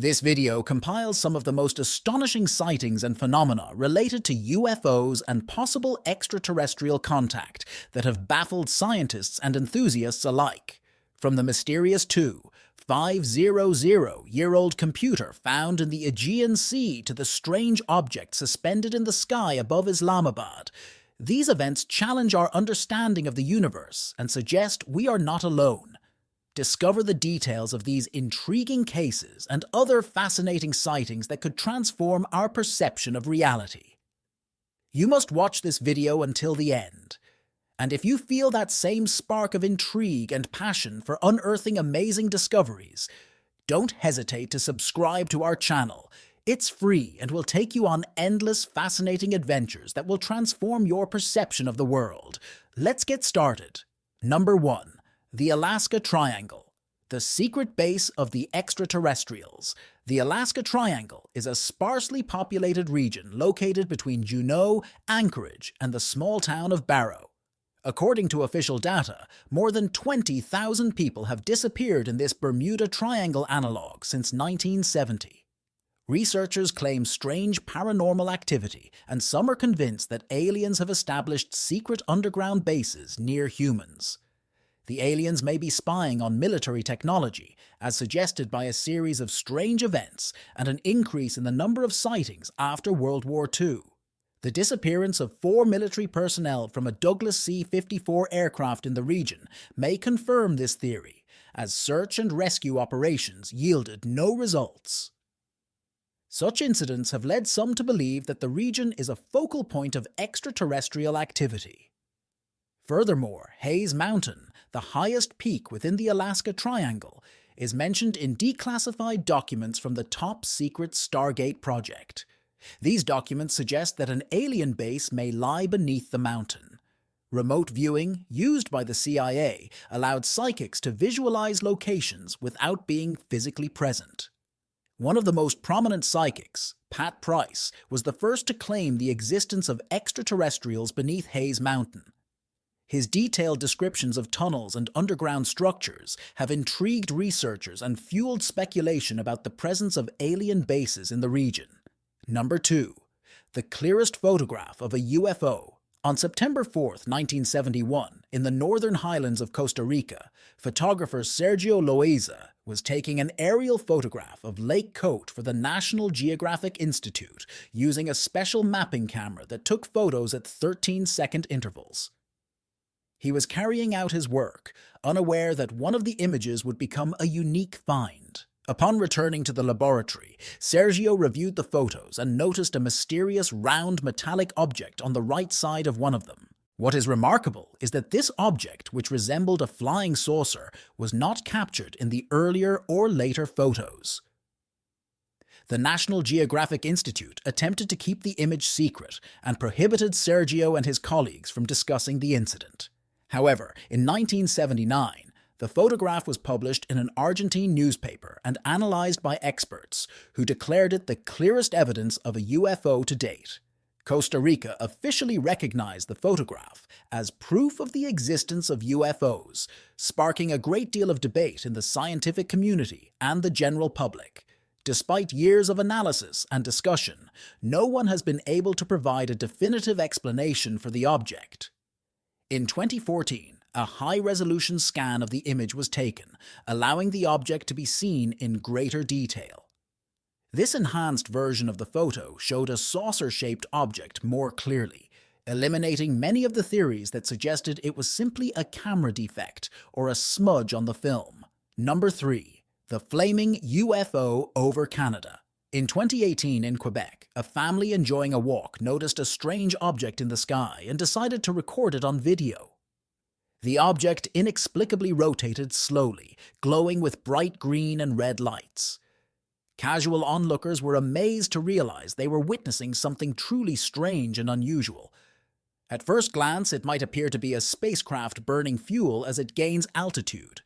This video compiles some of the most astonishing sightings and phenomena related to UFOs and possible extraterrestrial contact that have baffled scientists and enthusiasts alike. From the mysterious 500-year-old computer found in the Aegean Sea to the strange object suspended in the sky above Islamabad, these events challenge our understanding of the universe and suggest we are not alone. Discover the details of these intriguing cases and other fascinating sightings that could transform our perception of reality. You must watch this video until the end. And if you feel that same spark of intrigue and passion for unearthing amazing discoveries, don't hesitate to subscribe to our channel. It's free and will take you on endless, fascinating adventures that will transform your perception of the world. Let's get started. Number 1. The Alaska Triangle, the secret base of the extraterrestrials. The Alaska Triangle is a sparsely populated region located between Juneau, Anchorage, and the small town of Barrow. According to official data, more than 20,000 people have disappeared in this Bermuda Triangle analog since 1970. Researchers claim strange paranormal activity, and some are convinced that aliens have established secret underground bases near humans. The aliens may be spying on military technology, as suggested by a series of strange events and an increase in the number of sightings after World War II. The disappearance of 4 military personnel from a Douglas C-54 aircraft in the region may confirm this theory, as search and rescue operations yielded no results. Such incidents have led some to believe that the region is a focal point of extraterrestrial activity. Furthermore, Hayes Mountain, the highest peak within the Alaska Triangle, is mentioned in declassified documents from the top-secret Stargate project. These documents suggest that an alien base may lie beneath the mountain. Remote viewing, used by the CIA, allowed psychics to visualize locations without being physically present. One of the most prominent psychics, Pat Price, was the first to claim the existence of extraterrestrials beneath Hayes Mountain. His detailed descriptions of tunnels and underground structures have intrigued researchers and fueled speculation about the presence of alien bases in the region. Number 2. The clearest photograph of a UFO. On September 4, 1971, in the northern highlands of Costa Rica, photographer Sergio Loaiza was taking an aerial photograph of Lake Cote for the National Geographic Institute using a special mapping camera that took photos at 13-second intervals. He was carrying out his work, unaware that one of the images would become a unique find. Upon returning to the laboratory, Sergio reviewed the photos and noticed a mysterious round metallic object on the right side of one of them. What is remarkable is that this object, which resembled a flying saucer, was not captured in the earlier or later photos. The National Geographic Institute attempted to keep the image secret and prohibited Sergio and his colleagues from discussing the incident. However, in 1979, the photograph was published in an Argentine newspaper and analyzed by experts, who declared it the clearest evidence of a UFO to date. Costa Rica officially recognized the photograph as proof of the existence of UFOs, sparking a great deal of debate in the scientific community and the general public. Despite years of analysis and discussion, no one has been able to provide a definitive explanation for the object. In 2014, a high-resolution scan of the image was taken, allowing the object to be seen in greater detail. This enhanced version of the photo showed a saucer-shaped object more clearly, eliminating many of the theories that suggested it was simply a camera defect or a smudge on the film. Number 3. The flaming UFO over Canada. In 2018 in Quebec, a family enjoying a walk noticed a strange object in the sky and decided to record it on video. The object inexplicably rotated slowly, glowing with bright green and red lights. Casual onlookers were amazed to realize they were witnessing something truly strange and unusual. At first glance, it might appear to be a spacecraft burning fuel as it gains altitude.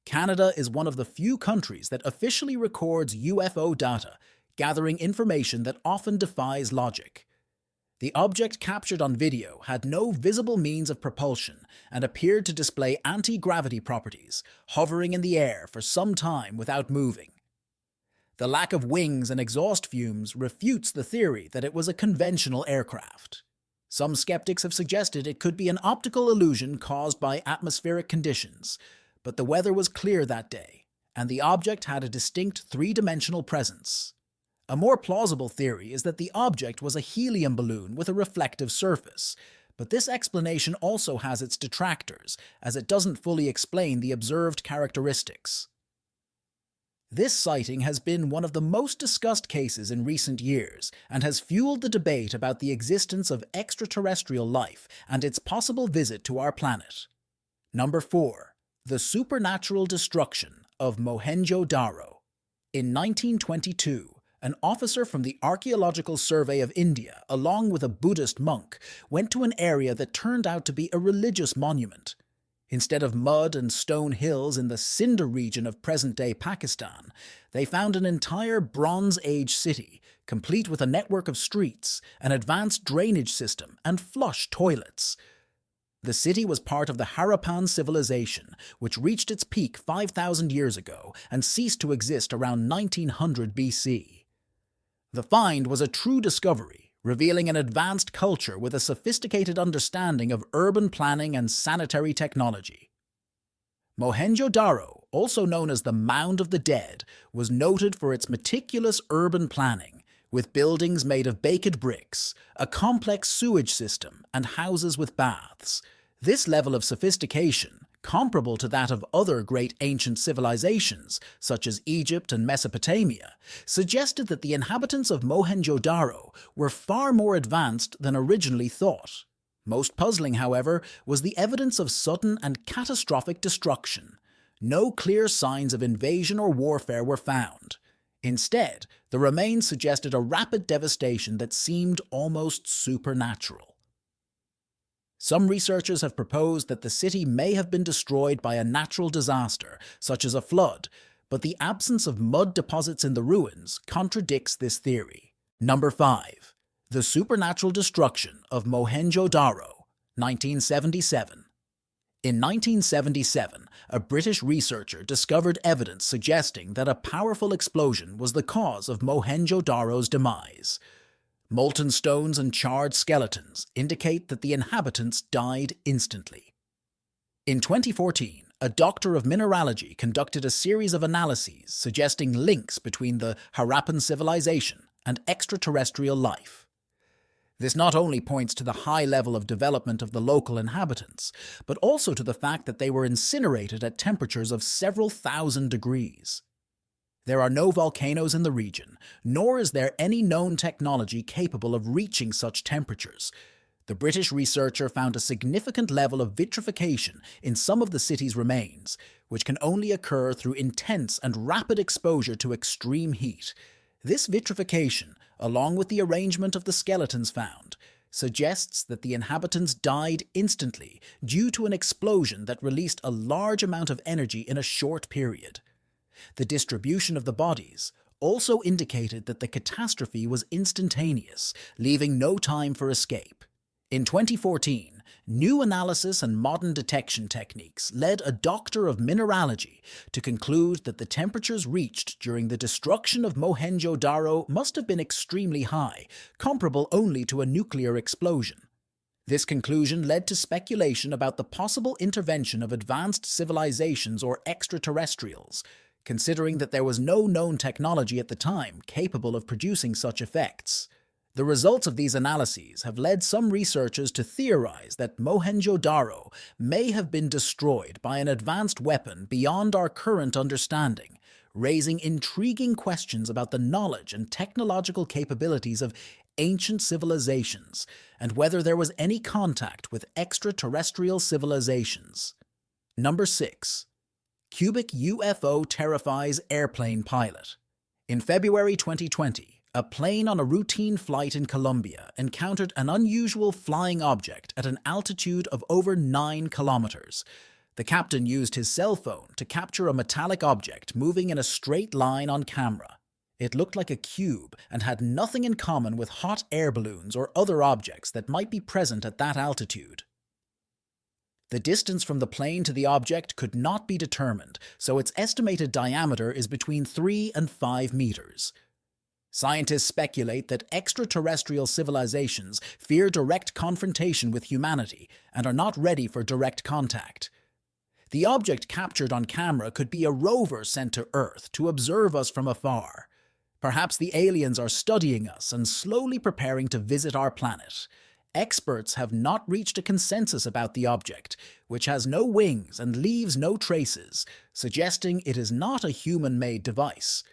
Canada is one of the few countries that officially records UFO data, gathering information that often defies logic. The object captured on video had no visible means of propulsion and appeared to display anti-gravity properties, hovering in the air for some time without moving. The lack of wings and exhaust fumes refutes the theory that it was a conventional aircraft. Some skeptics have suggested it could be an optical illusion caused by atmospheric conditions, but the weather was clear that day, and the object had a distinct three-dimensional presence. A more plausible theory is that the object was a helium balloon with a reflective surface, but this explanation also has its detractors, as it doesn't fully explain the observed characteristics. This sighting has been one of the most discussed cases in recent years and has fueled the debate about the existence of extraterrestrial life and its possible visit to our planet. Number 4. The supernatural destruction of Mohenjo-Daro. In 1922, an officer from the Archaeological Survey of India, along with a Buddhist monk, went to an area that turned out to be a religious monument. Instead of mud and stone hills in the Sindh region of present-day Pakistan, they found an entire Bronze Age city, complete with a network of streets, an advanced drainage system, and flush toilets. The city was part of the Harappan civilization, which reached its peak 5,000 years ago and ceased to exist around 1900 BC. The find was a true discovery, revealing an advanced culture with a sophisticated understanding of urban planning and sanitary technology. Mohenjo-Daro, also known as the Mound of the Dead, was noted for its meticulous urban planning, with buildings made of baked bricks, a complex sewage system, and houses with baths. This level of sophistication, comparable to that of other great ancient civilizations, such as Egypt and Mesopotamia, suggested that the inhabitants of Mohenjo-Daro were far more advanced than originally thought. Most puzzling, however, was the evidence of sudden and catastrophic destruction. No clear signs of invasion or warfare were found. Instead, the remains suggested a rapid devastation that seemed almost supernatural. Some researchers have proposed that the city may have been destroyed by a natural disaster, such as a flood, but the absence of mud deposits in the ruins contradicts this theory. Number 5. The supernatural destruction of Mohenjo-Daro, 1977. In 1977, a British researcher discovered evidence suggesting that a powerful explosion was the cause of Mohenjo-Daro's demise. Molten stones and charred skeletons indicate that the inhabitants died instantly. In 2014, a doctor of mineralogy conducted a series of analyses suggesting links between the Harappan civilization and extraterrestrial life. This not only points to the high level of development of the local inhabitants, but also to the fact that they were incinerated at temperatures of several thousand degrees. There are no volcanoes in the region, nor is there any known technology capable of reaching such temperatures. The British researcher found a significant level of vitrification in some of the city's remains, which can only occur through intense and rapid exposure to extreme heat. This vitrification, along with the arrangement of the skeletons found, suggests that the inhabitants died instantly due to an explosion that released a large amount of energy in a short period. The distribution of the bodies also indicated that the catastrophe was instantaneous, leaving no time for escape. In 2014, new analysis and modern detection techniques led a doctor of mineralogy to conclude that the temperatures reached during the destruction of Mohenjo-Daro must have been extremely high, comparable only to a nuclear explosion. This conclusion led to speculation about the possible intervention of advanced civilizations or extraterrestrials, considering that there was no known technology at the time capable of producing such effects. The results of these analyses have led some researchers to theorize that Mohenjo-Daro may have been destroyed by an advanced weapon beyond our current understanding, raising intriguing questions about the knowledge and technological capabilities of ancient civilizations and whether there was any contact with extraterrestrial civilizations. Number 6. Cubic UFO terrifies airplane pilot. In February 2020, a plane on a routine flight in Colombia encountered an unusual flying object at an altitude of over 9 kilometers. The captain used his cell phone to capture a metallic object moving in a straight line on camera. It looked like a cube and had nothing in common with hot air balloons or other objects that might be present at that altitude. The distance from the plane to the object could not be determined, so its estimated diameter is between 3 and 5 meters. Scientists speculate that extraterrestrial civilizations fear direct confrontation with humanity and are not ready for direct contact. The object captured on camera could be a rover sent to Earth to observe us from afar. Perhaps the aliens are studying us and slowly preparing to visit our planet. Experts have not reached a consensus about the object, which has no wings and leaves no traces, suggesting it is not a human-made device.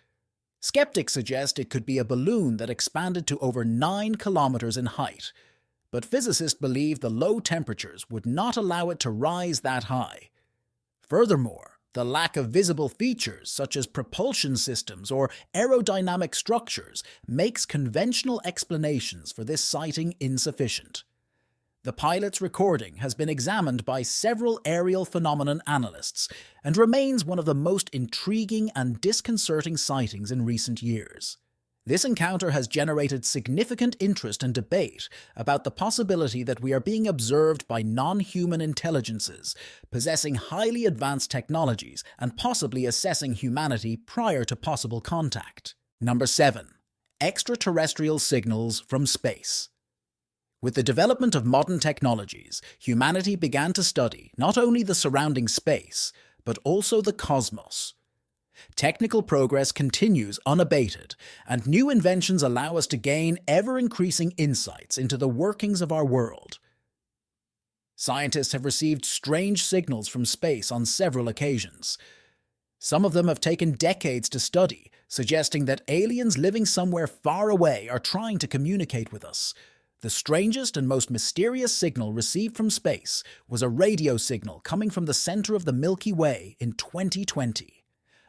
Skeptics suggest it could be a balloon that expanded to over 9 kilometers in height, but physicists believe the low temperatures would not allow it to rise that high. Furthermore, the lack of visible features such as propulsion systems or aerodynamic structures makes conventional explanations for this sighting insufficient. The pilot's recording has been examined by several aerial phenomenon analysts and remains one of the most intriguing and disconcerting sightings in recent years. This encounter has generated significant interest and debate about the possibility that we are being observed by non-human intelligences, possessing highly advanced technologies and possibly assessing humanity prior to possible contact. Number 7. Extraterrestrial signals from space. With the development of modern technologies, humanity began to study not only the surrounding space, but also the cosmos. Technical progress continues unabated, and new inventions allow us to gain ever-increasing insights into the workings of our world. Scientists have received strange signals from space on several occasions. Some of them have taken decades to study, suggesting that aliens living somewhere far away are trying to communicate with us. The strangest and most mysterious signal received from space was a radio signal coming from the center of the Milky Way in 2020.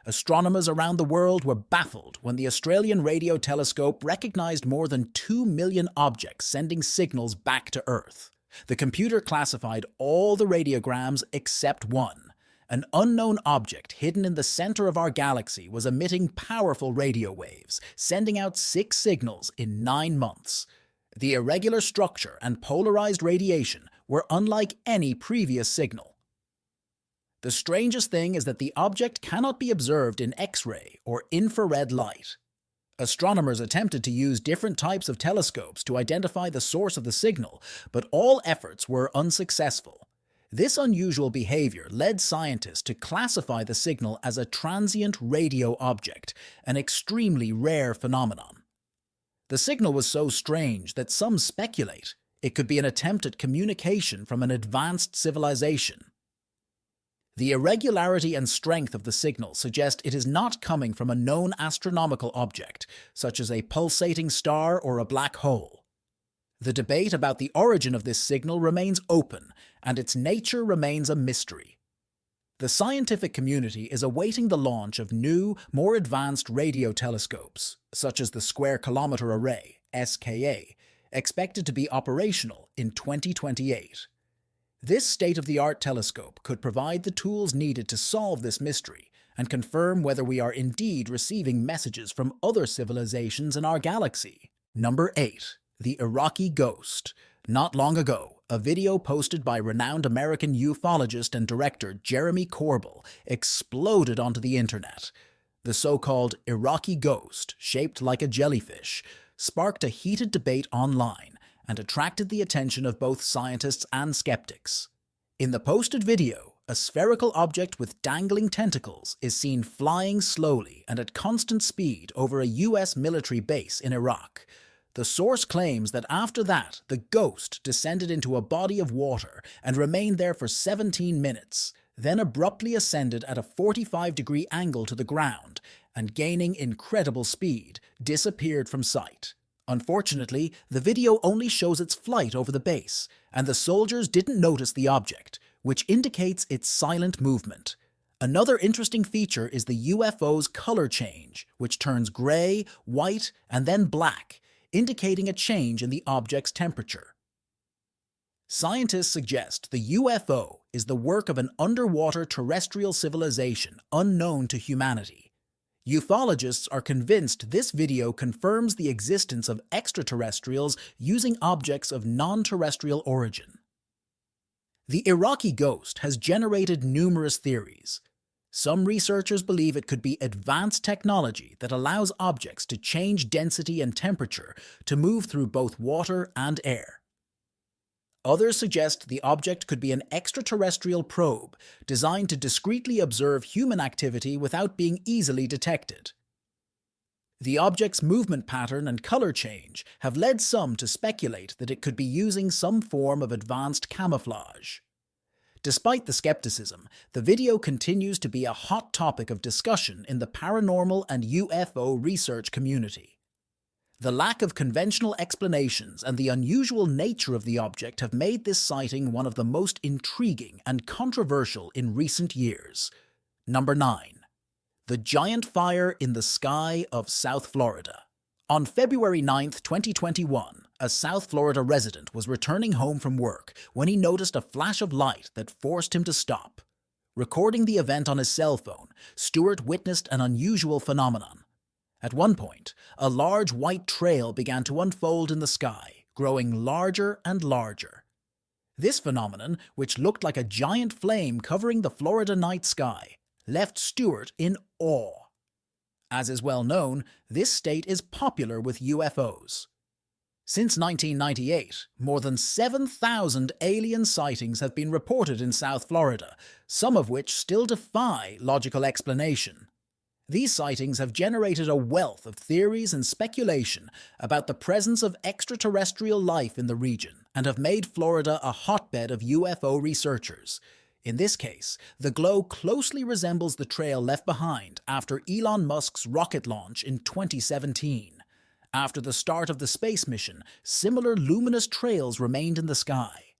Astronomers around the world were baffled when the Australian radio telescope recognized more than 2 million objects sending signals back to Earth. The computer classified all the radiograms except one. An unknown object hidden in the center of our galaxy was emitting powerful radio waves, sending out 6 signals in 9 months. The irregular structure and polarized radiation were unlike any previous signal. The strangest thing is that the object cannot be observed in X-ray or infrared light. Astronomers attempted to use different types of telescopes to identify the source of the signal, but all efforts were unsuccessful. This unusual behavior led scientists to classify the signal as a transient radio object, an extremely rare phenomenon. The signal was so strange that some speculate it could be an attempt at communication from an advanced civilization. The irregularity and strength of the signal suggest it is not coming from a known astronomical object, such as a pulsating star or a black hole. The debate about the origin of this signal remains open, and its nature remains a mystery. The scientific community is awaiting the launch of new, more advanced radio telescopes, such as the Square Kilometre Array, SKA, expected to be operational in 2028. This state-of-the-art telescope could provide the tools needed to solve this mystery and confirm whether we are indeed receiving messages from other civilizations in our galaxy. Number 8. The Iraqi Ghost. Not long ago, a video posted by renowned American ufologist and director Jeremy Corbell exploded onto the internet. The so-called Iraqi ghost, shaped like a jellyfish, sparked a heated debate online and attracted the attention of both scientists and skeptics. In the posted video, a spherical object with dangling tentacles is seen flying slowly and at constant speed over a US military base in Iraq. The source claims that after that, the ghost descended into a body of water and remained there for 17 minutes, then abruptly ascended at a 45-degree angle to the ground and, gaining incredible speed, disappeared from sight. Unfortunately, the video only shows its flight over the base, and the soldiers didn't notice the object, which indicates its silent movement. Another interesting feature is the UFO's color change, which turns gray, white, and then black, indicating a change in the object's temperature. Scientists suggest the UFO is the work of an underwater terrestrial civilization unknown to humanity. Ufologists are convinced this video confirms the existence of extraterrestrials using objects of non-terrestrial origin. The Iraqi ghost has generated numerous theories. Some researchers believe it could be advanced technology that allows objects to change density and temperature to move through both water and air. Others suggest the object could be an extraterrestrial probe designed to discreetly observe human activity without being easily detected. The object's movement pattern and color change have led some to speculate that it could be using some form of advanced camouflage. Despite the skepticism, the video continues to be a hot topic of discussion in the paranormal and UFO research community. The lack of conventional explanations and the unusual nature of the object have made this sighting one of the most intriguing and controversial in recent years. Number 9. The giant fire in the sky of South Florida. On February 9, 2021, a South Florida resident was returning home from work when he noticed a flash of light that forced him to stop. Recording the event on his cell phone, Stewart witnessed an unusual phenomenon. At one point, a large white trail began to unfold in the sky, growing larger and larger. This phenomenon, which looked like a giant flame covering the Florida night sky, left Stewart in awe. As is well known, this state is popular with UFOs. Since 1998, more than 7,000 alien sightings have been reported in South Florida, some of which still defy logical explanation. These sightings have generated a wealth of theories and speculation about the presence of extraterrestrial life in the region and have made Florida a hotbed of UFO researchers. In this case, the glow closely resembles the trail left behind after Elon Musk's rocket launch in 2017. After the start of the space mission, similar luminous trails remained in the sky.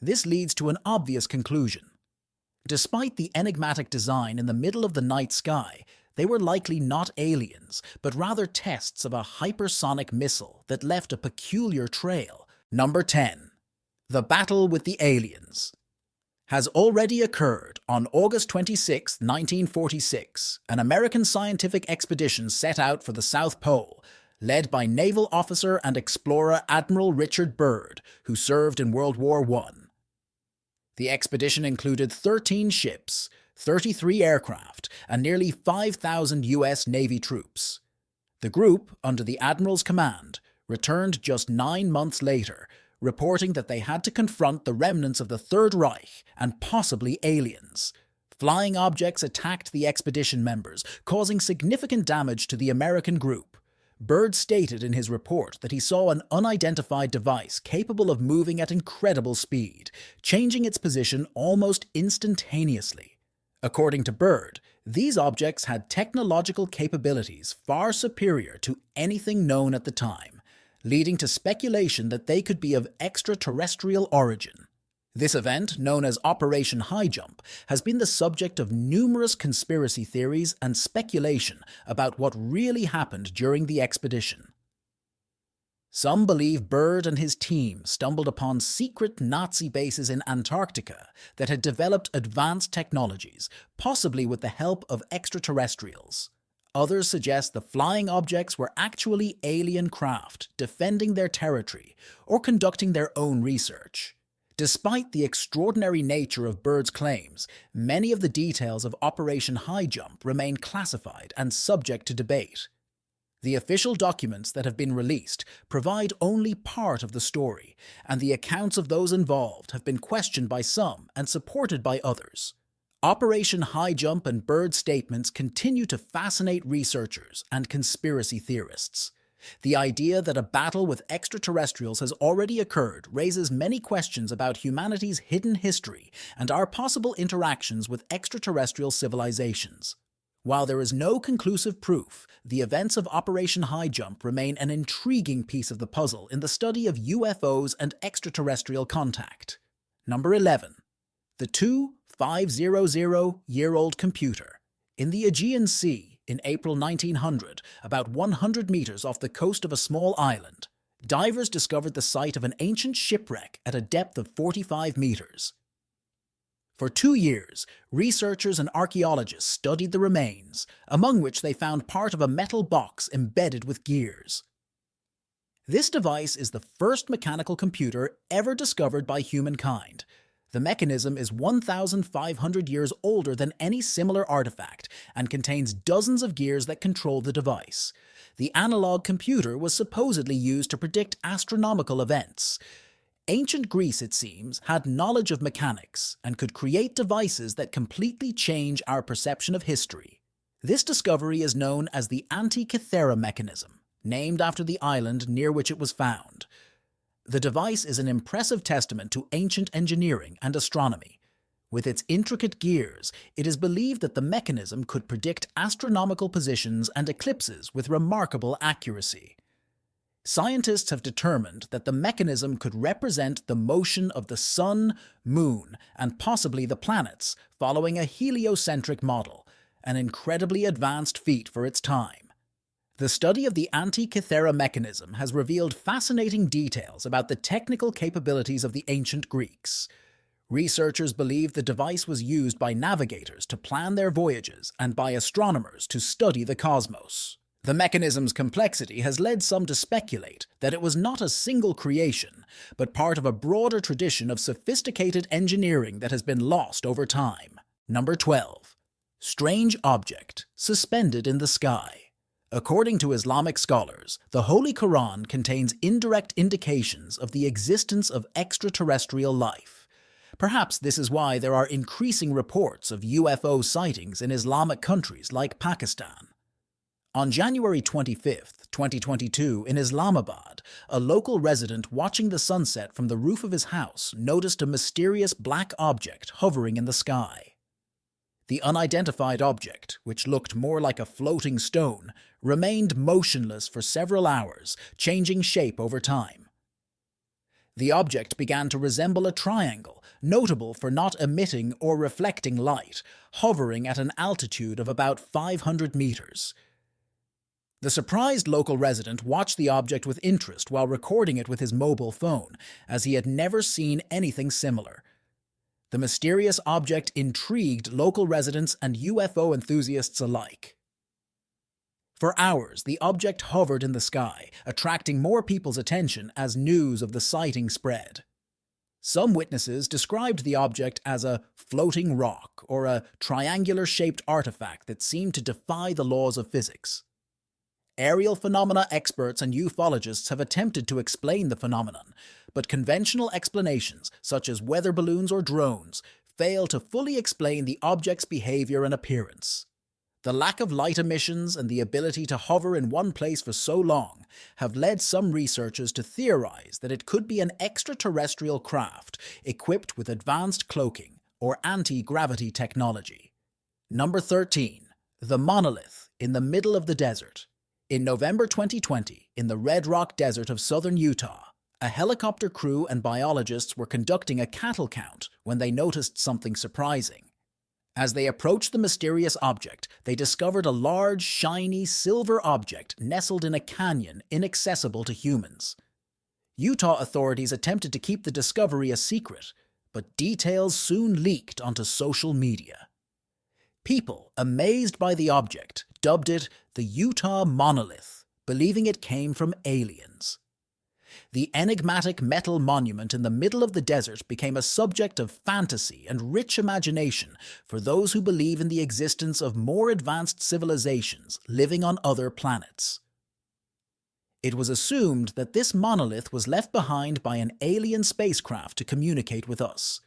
This leads to an obvious conclusion. Despite the enigmatic design in the middle of the night sky, they were likely not aliens, but rather tests of a hypersonic missile that left a peculiar trail. Number 10. The battle with the aliens has already occurred. On August 26, 1946, an American scientific expedition set out for the South Pole, led by naval officer and explorer Admiral Richard Byrd, who served in World War I. The expedition included 13 ships, 33 aircraft, and nearly 5,000 U.S. Navy troops. The group, under the Admiral's command, returned just 9 months later, reporting that they had to confront the remnants of the Third Reich and possibly aliens. Flying objects attacked the expedition members, causing significant damage to the American group. Byrd stated in his report that he saw an unidentified device capable of moving at incredible speed, changing its position almost instantaneously. According to Byrd, these objects had technological capabilities far superior to anything known at the time, leading to speculation that they could be of extraterrestrial origin. This event, known as Operation High Jump, has been the subject of numerous conspiracy theories and speculation about what really happened during the expedition. Some believe Byrd and his team stumbled upon secret Nazi bases in Antarctica that had developed advanced technologies, possibly with the help of extraterrestrials. Others suggest the flying objects were actually alien craft defending their territory or conducting their own research. Despite the extraordinary nature of Byrd's claims, many of the details of Operation High Jump remain classified and subject to debate. The official documents that have been released provide only part of the story, and the accounts of those involved have been questioned by some and supported by others. Operation High Jump and Byrd's statements continue to fascinate researchers and conspiracy theorists. The idea that a battle with extraterrestrials has already occurred raises many questions about humanity's hidden history and our possible interactions with extraterrestrial civilizations. While there is no conclusive proof, the events of Operation High Jump remain an intriguing piece of the puzzle in the study of UFOs and extraterrestrial contact. Number 11. The 2500-year-old computer. In the Aegean Sea, in April 1900, about 100 meters off the coast of a small island, divers discovered the site of an ancient shipwreck at a depth of 45 meters. For 2 years, researchers and archaeologists studied the remains, among which they found part of a metal box embedded with gears. This device is the first mechanical computer ever discovered by humankind. The mechanism is 1,500 years older than any similar artifact and contains dozens of gears that control the device. The analog computer was supposedly used to predict astronomical events. Ancient Greece, it seems, had knowledge of mechanics and could create devices that completely change our perception of history. This discovery is known as the Antikythera mechanism, named after the island near which it was found. The device is an impressive testament to ancient engineering and astronomy. With its intricate gears, it is believed that the mechanism could predict astronomical positions and eclipses with remarkable accuracy. Scientists have determined that the mechanism could represent the motion of the Sun, Moon, and possibly the planets, following a heliocentric model, an incredibly advanced feat for its time. The study of the Antikythera mechanism has revealed fascinating details about the technical capabilities of the ancient Greeks. Researchers believe the device was used by navigators to plan their voyages and by astronomers to study the cosmos. The mechanism's complexity has led some to speculate that it was not a single creation, but part of a broader tradition of sophisticated engineering that has been lost over time. Number 12. Strange object suspended in the sky. According to Islamic scholars, the Holy Quran contains indirect indications of the existence of extraterrestrial life. Perhaps this is why there are increasing reports of UFO sightings in Islamic countries like Pakistan. On January 25, 2022, in Islamabad, a local resident watching the sunset from the roof of his house noticed a mysterious black object hovering in the sky. The unidentified object, which looked more like a floating stone, remained motionless for several hours, changing shape over time. The object began to resemble a triangle, notable for not emitting or reflecting light, hovering at an altitude of about 500 meters. The surprised local resident watched the object with interest while recording it with his mobile phone, as he had never seen anything similar. The mysterious object intrigued local residents and UFO enthusiasts alike. For hours, the object hovered in the sky, attracting more people's attention as news of the sighting spread. Some witnesses described the object as a floating rock or a triangular-shaped artifact that seemed to defy the laws of physics. Aerial phenomena experts and ufologists have attempted to explain the phenomenon, but conventional explanations, such as weather balloons or drones, fail to fully explain the object's behavior and appearance. The lack of light emissions and the ability to hover in one place for so long have led some researchers to theorize that it could be an extraterrestrial craft equipped with advanced cloaking or anti-gravity technology. Number 13. The monolith in the middle of the desert. In November 2020, in the Red Rock Desert of southern Utah, a helicopter crew and biologists were conducting a cattle count when they noticed something surprising. As they approached the mysterious object, they discovered a large, shiny, silver object nestled in a canyon inaccessible to humans. Utah authorities attempted to keep the discovery a secret, but details soon leaked onto social media. People, amazed by the object, dubbed it the Utah Monolith, believing it came from aliens. The enigmatic metal monument in the middle of the desert became a subject of fantasy and rich imagination for those who believe in the existence of more advanced civilizations living on other planets. It was assumed that this monolith was left behind by an alien spacecraft to communicate with us.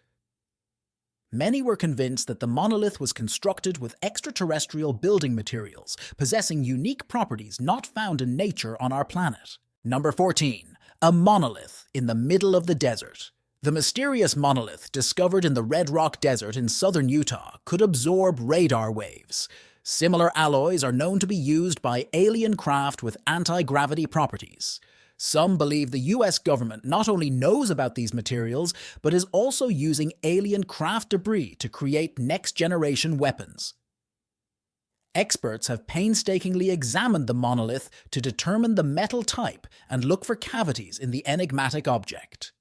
Many were convinced that the monolith was constructed with extraterrestrial building materials, possessing unique properties not found in nature on our planet. Number 14. A monolith in the middle of the desert. The mysterious monolith discovered in the Red Rock Desert in southern Utah could absorb radar waves. Similar alloys are known to be used by alien craft with anti-gravity properties. Some believe the US government not only knows about these materials, but is also using alien craft debris to create next-generation weapons. Experts have painstakingly examined the monolith to determine the metal type and look for cavities in the enigmatic object.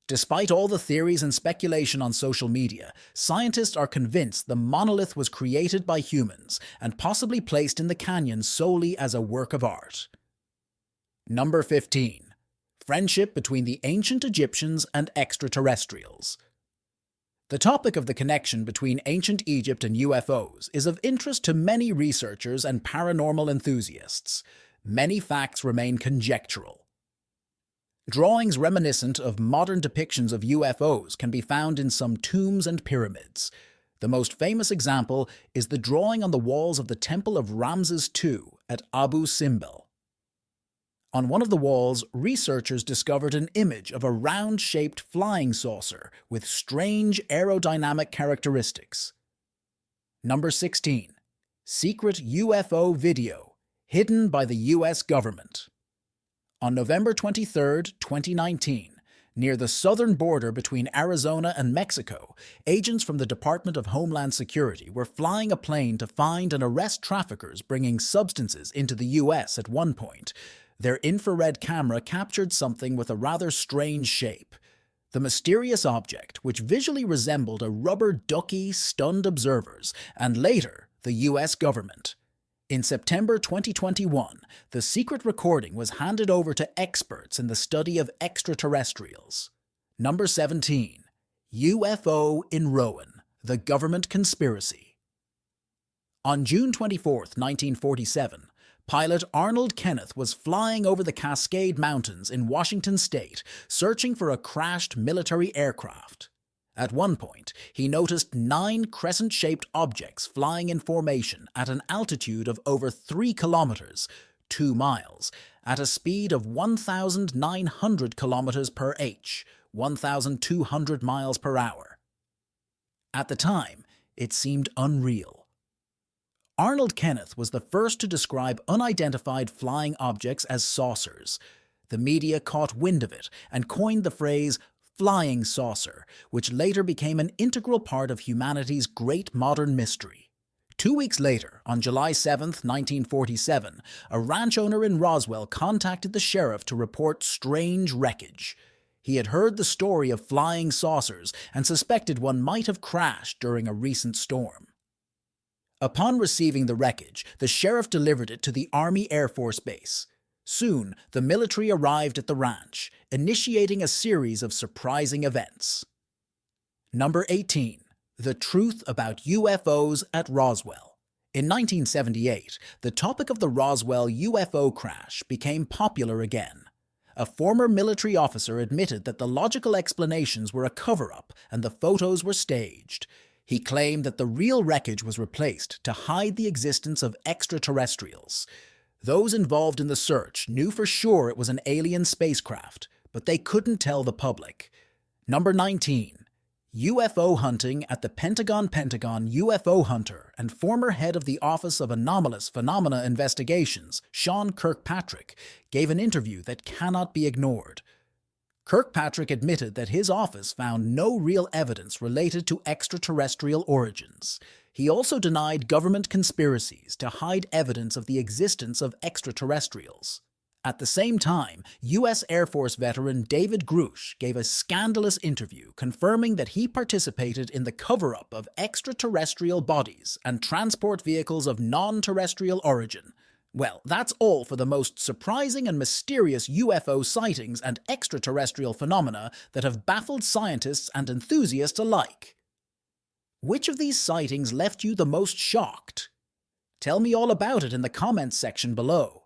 Despite all the theories and speculation on social media, scientists are convinced the monolith was created by humans and possibly placed in the canyon solely as a work of art. Number 15. Friendship between the ancient Egyptians and extraterrestrials. The topic of the connection between ancient Egypt and UFOs is of interest to many researchers and paranormal enthusiasts. Many facts remain conjectural. Drawings reminiscent of modern depictions of UFOs can be found in some tombs and pyramids. The most famous example is the drawing on the walls of the Temple of Ramses II at Abu Simbel. On one of the walls, researchers discovered an image of a round-shaped flying saucer with strange aerodynamic characteristics. Number 16. Secret UFO video hidden by the U.S. government. On November 23, 2019, near the southern border between Arizona and Mexico, agents from the Department of Homeland Security were flying a plane to find and arrest traffickers bringing substances into the U.S. at one point. Their infrared camera captured something with a rather strange shape. The mysterious object, which visually resembled a rubber ducky, stunned observers, and later the U.S. government. In September 2021, the secret recording was handed over to experts in the study of extraterrestrials. Number 17. UFO in Rowan, the government conspiracy. On June 24, 1947, pilot Arnold Kenneth was flying over the Cascade Mountains in Washington state, searching for a crashed military aircraft. At one point, he noticed 9 crescent-shaped objects flying in formation at an altitude of over 3 kilometers, 2 miles, at a speed of 1,900 kilometers per h, 1,200 miles per hour. At the time, it seemed unreal. Arnold Kenneth was the first to describe unidentified flying objects as saucers. The media caught wind of it and coined the phrase flying saucer, which later became an integral part of humanity's great modern mystery. 2 weeks later, on July 7, 1947, a ranch owner in Roswell contacted the sheriff to report strange wreckage. He had heard the story of flying saucers and suspected one might have crashed during a recent storm. Upon receiving the wreckage, the sheriff delivered it to the Army Air Force Base. Soon, the military arrived at the ranch, initiating a series of surprising events. Number 18. The truth about UFOs at Roswell. In 1978, the topic of the Roswell UFO crash became popular again. A former military officer admitted that the logical explanations were a cover-up and the photos were staged. He claimed that the real wreckage was replaced to hide the existence of extraterrestrials. Those involved in the search knew for sure it was an alien spacecraft, but they couldn't tell the public. Number 19. UFO hunting at the Pentagon UFO hunter and former head of the Office of Anomalous Phenomena Investigations, Sean Kirkpatrick, gave an interview that cannot be ignored. Kirkpatrick admitted that his office found no real evidence related to extraterrestrial origins. He also denied government conspiracies to hide evidence of the existence of extraterrestrials. At the same time, U.S. Air Force veteran David Grush gave a scandalous interview confirming that he participated in the cover-up of extraterrestrial bodies and transport vehicles of non-terrestrial origin. Well, that's all for the most surprising and mysterious UFO sightings and extraterrestrial phenomena that have baffled scientists and enthusiasts alike. Which of these sightings left you the most shocked? Tell me all about it in the comments section below.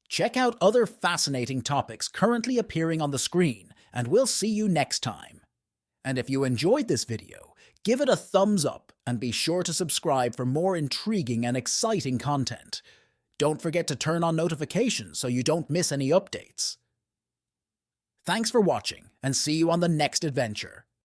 Check out other fascinating topics currently appearing on the screen, and we'll see you next time. And if you enjoyed this video, give it a thumbs up and be sure to subscribe for more intriguing and exciting content. Don't forget to turn on notifications so you don't miss any updates. Thanks for watching, and see you on the next adventure.